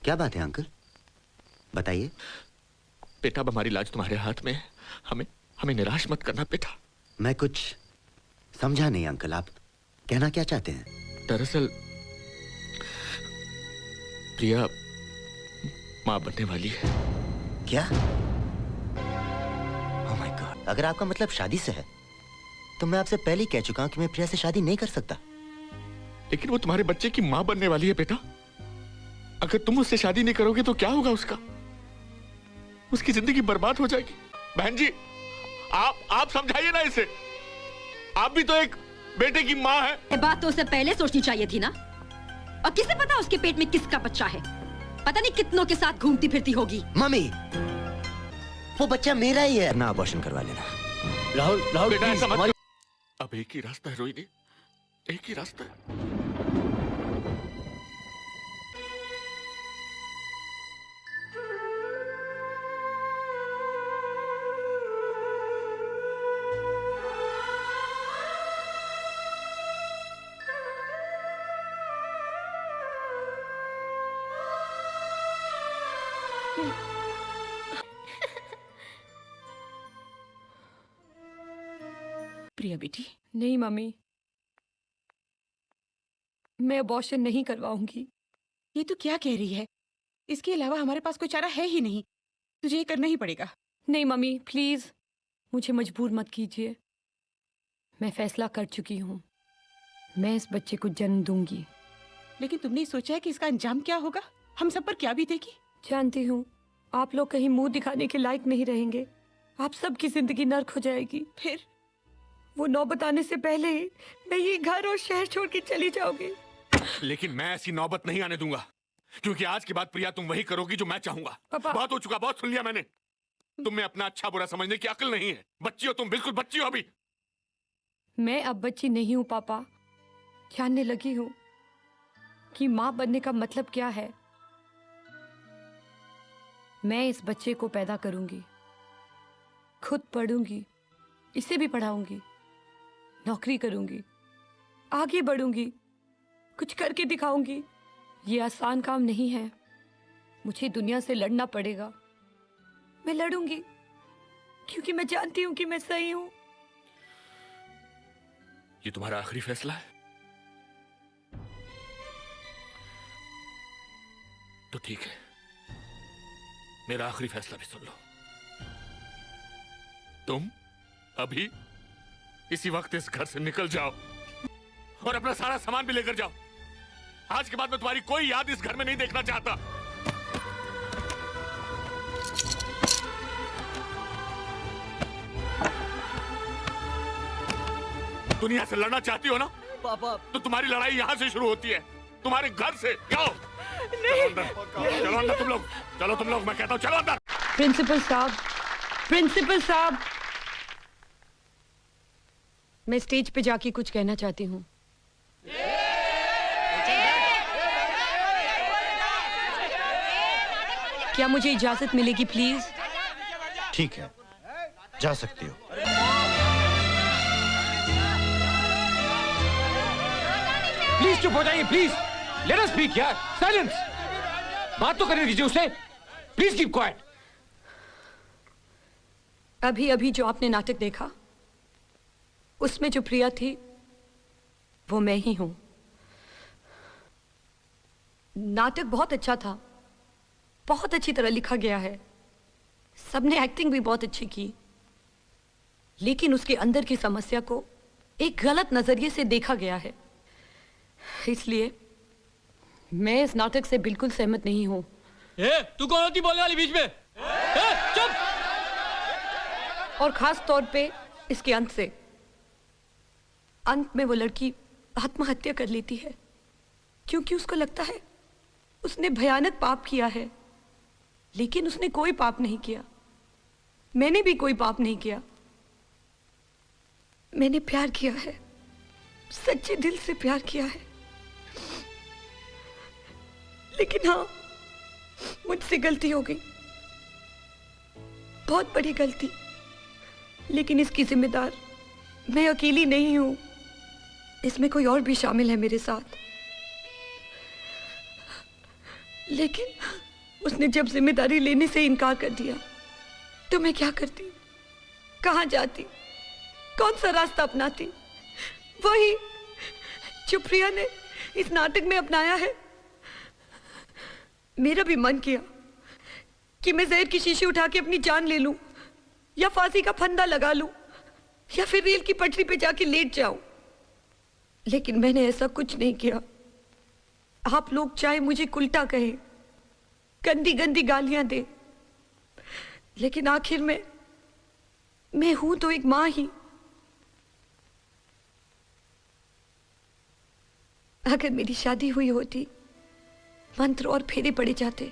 क्या बात है अंकल, बताइए। बेटा, अब हमारी लाज तुम्हारे हाथ में है। हमें निराश मत करना बेटा। मैं कुछ समझा नहीं अंकल, आप कहना क्या चाहते हैं? दरअसल प्रिया मां बनने वाली है। क्या? ओह माय गॉड, अगर आपका मतलब शादी से है तो मैं आपसे पहले ही कह चुका हूं कि मैं प्रिया से शादी नहीं कर सकता। लेकिन वो तुम्हारे बच्चे की मां बनने वाली है बेटा। अगर तुम उससे शादी नहीं करोगे तो क्या होगा उसका? उसकी जिंदगी बर्बाद हो जाएगी। बहन जी, आप समझाइए ना इसे। आप भी तो एक बेटे की मां है। ये बात तो उसे पहले सोचनी चाहिए थी ना। और किसे पता उसके पेट में किसका बच्चा है? पता नहीं कितनों के साथ घूमती फिरती होगी। मम्मी, वो बच्चा मेरा ही है ना, अबॉर्शन करवा लेना। राहुल बेटा, ऐसा मत। अब एक ही रास्ता है रोहिणी, एक ही रास्ता है। प्रिया बेटी। नहीं मम्मी, मैं अबॉर्शन नहीं करवाऊंगी। ये तू क्या कह रही है? इसके अलावा हमारे पास कोई चारा है ही नहीं। तुझे ये करना ही पड़ेगा। नहीं मम्मी, प्लीज मुझे मजबूर मत कीजिए। मैं फैसला कर चुकी हूँ, मैं इस बच्चे को जन्म दूंगी। लेकिन तुमने सोचा है कि इसका अंजाम क्या होगा? हम सब पर क्या बीतेगी? जानती हूँ आप लोग कहीं मुंह दिखाने के लायक नहीं रहेंगे। आप सबकी जिंदगी नर्क हो जाएगी। फिर वो नौबत आने से पहले ही मैं ये घर और शहर छोड़ के चली जाऊंगी। लेकिन मैं ऐसी नौबत नहीं आने दूंगा, क्योंकि आज के बाद प्रिया तुम वही करोगी जो मैं चाहूंगा। पापा। बहुत हो चुका, बहुत सुन लिया मैंने। तुम में अपना अच्छा बुरा समझने की अकल नहीं है। बच्ची हो तुम, बिल्कुल बच्ची हो अभी। मैं अब बच्ची नहीं हूँ पापा। जानने लगी हूँ कि माँ बनने का मतलब क्या है। मैं इस बच्चे को पैदा करूंगी, खुद पढ़ूंगी, इसे भी पढ़ाऊंगी, नौकरी करूंगी, आगे बढ़ूंगी, कुछ करके दिखाऊंगी। ये आसान काम नहीं है। मुझे दुनिया से लड़ना पड़ेगा। मैं लड़ूंगी क्योंकि मैं जानती हूं कि मैं सही हूं। ये तुम्हारा आखिरी फैसला है? तो ठीक है, मेरा आखिरी फैसला भी सुन लो। तुम अभी इसी वक्त इस घर से निकल जाओ और अपना सारा सामान भी लेकर जाओ। आज के बाद मैं तुम्हारी कोई याद इस घर में नहीं देखना चाहता। दुनिया से लड़ना चाहती हो ना पापा? तो तुम्हारी लड़ाई यहां से शुरू होती है, तुम्हारे घर से। जाओ, चलो अंदर तुम लोग, चलो तुम लोग, मैं कहता हूं चलो अंदर। प्रिंसिपल साहब, प्रिंसिपल साहब, मैं स्टेज पे जाके कुछ कहना चाहती हूँ। क्या मुझे इजाजत मिलेगी प्लीज? ठीक है, जा सकती हो। प्लीज चुप हो जाइए, प्लीज। लेट अस स्पीक यार। साइलेंस। बात तो करने दीजिए उसे। Please keep quiet. अभी अभी जो आपने नाटक देखा, उसमें जो प्रिया थी वो मैं ही हूं। नाटक बहुत अच्छा था, बहुत अच्छी तरह लिखा गया है, सबने एक्टिंग भी बहुत अच्छी की, लेकिन उसके अंदर की समस्या को एक गलत नजरिए से देखा गया है। इसलिए मैं इस नाटक से बिल्कुल सहमत नहीं हूं। तू कौन होती बोलने वाली बीच में? चुप। और खास तौर पे इसके अंत से। अंत में वो लड़की आत्महत्या कर लेती है क्योंकि उसको लगता है उसने भयानक पाप किया है, लेकिन उसने कोई पाप नहीं किया। मैंने भी कोई पाप नहीं किया। मैंने प्यार किया है, सच्चे दिल से प्यार किया है। लेकिन हाँ, मुझसे गलती हो गई, बहुत बड़ी गलती। लेकिन इसकी जिम्मेदार मैं अकेली नहीं हूं, इसमें कोई और भी शामिल है मेरे साथ। लेकिन उसने जब जिम्मेदारी लेने से इनकार कर दिया तो मैं क्या करती, कहाँ जाती, कौन सा रास्ता अपनाती? वही जो प्रिया ने इस नाटक में अपनाया है। मेरा भी मन किया कि मैं जहर की शीशी उठा के अपनी जान ले लूं, या फांसी का फंदा लगा लूं, या फिर रेल की पटरी पे जाके लेट जाऊं, लेकिन मैंने ऐसा कुछ नहीं किया। आप लोग चाहे मुझे उल्टा कहें, गंदी गंदी गालियां दे, लेकिन आखिर में मैं हूं तो एक मां ही। अगर मेरी शादी हुई होती, मंत्र और फेरे पड़े जाते,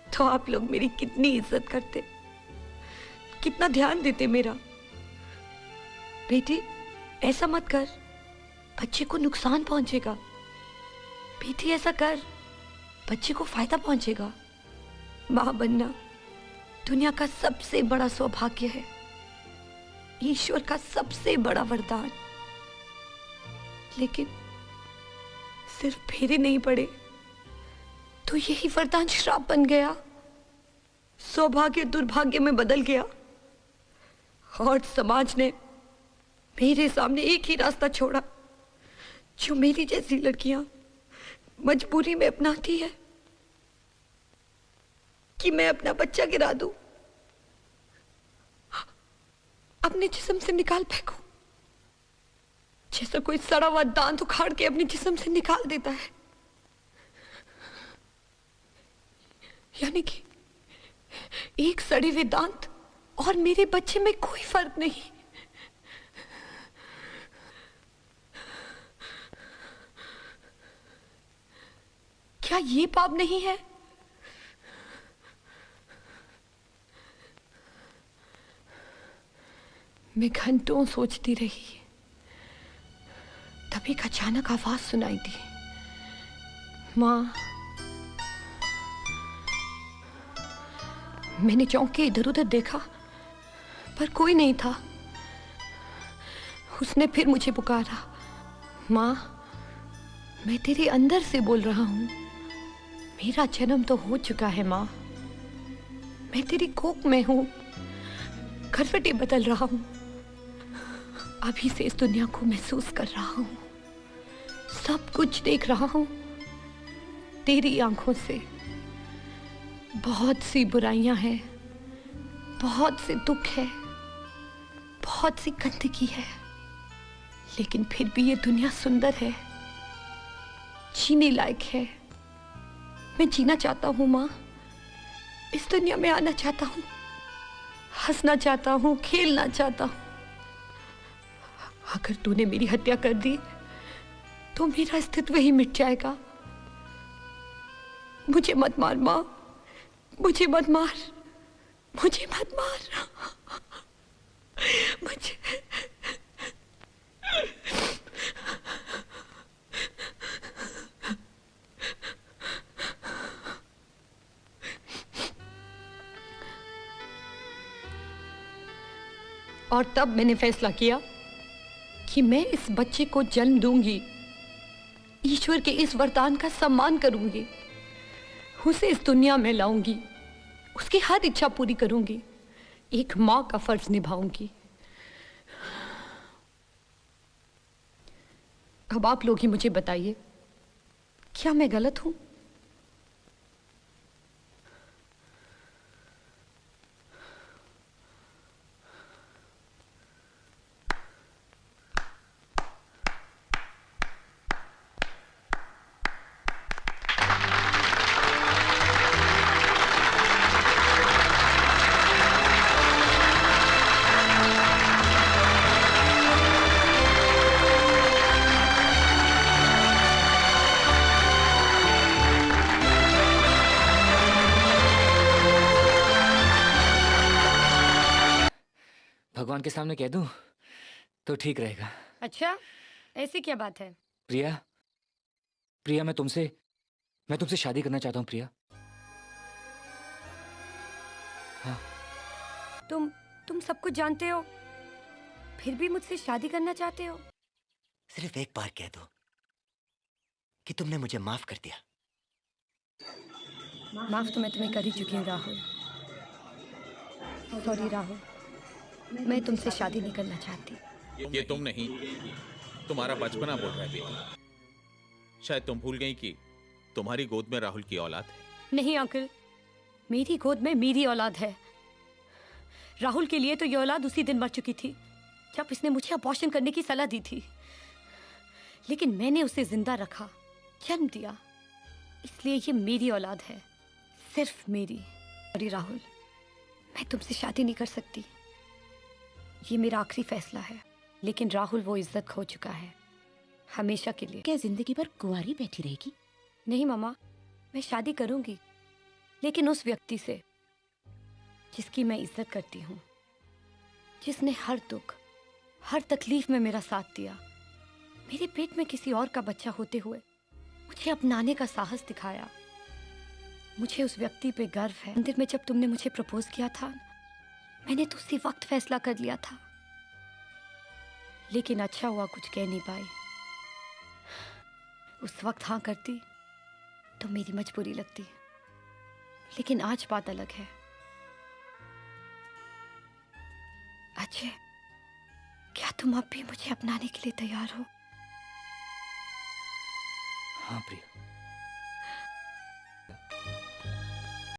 तो आप लोग मेरी कितनी इज्जत करते, कितना ध्यान देते मेरा। बेटी ऐसा मत कर, बच्चे को नुकसान पहुंचेगा। बेटी ऐसा कर, बच्चे को फायदा पहुंचेगा। मां बनना दुनिया का सबसे बड़ा सौभाग्य है, ईश्वर का सबसे बड़ा वरदान। लेकिन सिर्फ फेरे नहीं पड़े तो यही वरदान श्राप बन गया, सौभाग्य दुर्भाग्य में बदल गया, और समाज ने मेरे सामने एक ही रास्ता छोड़ा जो मेरी जैसी लड़कियां मजबूरी में अपनाती है, कि मैं अपना बच्चा गिरा दूं, अपने जिस्म से निकाल फेंकूं, जैसा कोई सड़ा हुआ दांत उखाड़ के अपने जिस्म से निकाल देता है। यानी कि एक सड़े हुए दांत और मेरे बच्चे में कोई फर्क नहीं। क्या ये पाप नहीं है? मैं घंटों सोचती रही, तभी एक अचानक आवाज सुनाई दी, मां। मैंने चौंक के इधर उधर देखा, पर कोई नहीं था। उसने फिर मुझे पुकारा, मां, मैं तेरे अंदर से बोल रहा हूं। मेरा जन्म तो हो चुका है मां, मैं तेरी कोख में हूं, करवटें बदल रहा हूं, अभी से इस दुनिया को महसूस कर रहा हूं, सब कुछ देख रहा हूं तेरी आंखों से। बहुत सी बुराइयां हैं, बहुत से दुख है, बहुत सी गंदगी है, लेकिन फिर भी ये दुनिया सुंदर है, जीने लायक है। मैं जीना चाहता हूं मां, इस दुनिया में आना चाहता हूं, हंसना चाहता हूं, खेलना चाहता हूं। अगर तूने मेरी हत्या कर दी तो मेरा अस्तित्व ही मिट जाएगा। मुझे मत मार मां, मुझे मत मार, मुझे मत मार, मुझे। और तब मैंने फैसला किया कि मैं इस बच्चे को जन्म दूंगी, ईश्वर के इस वरदान का सम्मान करूंगी, उसे इस दुनिया में लाऊंगी, उसकी हर इच्छा पूरी करूंगी, एक मां का फर्ज निभाऊंगी। अब आप लोग ही मुझे बताइए, क्या मैं गलत हूं? भगवान के सामने कह दूं तो ठीक रहेगा। अच्छा, ऐसी क्या बात है? प्रिया, प्रिया, मैं तुमसे शादी करना चाहता हूं प्रिया। हाँ। तुम सब कुछ जानते हो, फिर भी मुझसे शादी करना चाहते हो? सिर्फ एक बार कह दो कि तुमने मुझे माफ कर दिया, माफ तो मैं तुम्हें कर ही चुकी हूँ राहुल। सॉरी राहुल, मैं तुमसे शादी नहीं करना चाहती। ये तुम नहीं, तुम्हारा बचपना बोल रहा है बेटी। शायद तुम भूल गई कि तुम्हारी गोद में राहुल की औलाद है। नहीं अंकल, मेरी गोद में मेरी औलाद है। राहुल के लिए तो ये औलाद उसी दिन मर चुकी थी जब इसने मुझे अबॉर्शन करने की सलाह दी थी, लेकिन मैंने उसे जिंदा रखा, जन्म दिया, इसलिए ये मेरी औलाद है, सिर्फ मेरी। सॉरी राहुल, मैं तुमसे शादी नहीं कर सकती। ये मेरा आखिरी फैसला है। लेकिन राहुल वो इज्जत खो चुका है, हमेशा के लिए। क्या जिंदगी भर कुंवारी बैठी रहेगी? नहीं मामा, मैं शादी करूंगी, लेकिन उस व्यक्ति से जिसकी मैं इज्जत करती हूँ, जिसने हर दुख, हर तकलीफ में मेरा साथ दिया, मेरे पेट में किसी और का बच्चा होते हुए मुझे अपनाने का साहस दिखाया। मुझे उस व्यक्ति पे गर्व है। मंदिर में जब तुमने मुझे प्रपोज किया था, मैंने तो उसी वक्त फैसला कर लिया था, लेकिन अच्छा हुआ कुछ कह नहीं पाई। उस वक्त हाँ करती तो मेरी मजबूरी लगती, लेकिन आज बात अलग है। अजय, क्या तुम अब भी मुझे अपनाने के लिए तैयार हो? हाँ प्रिया।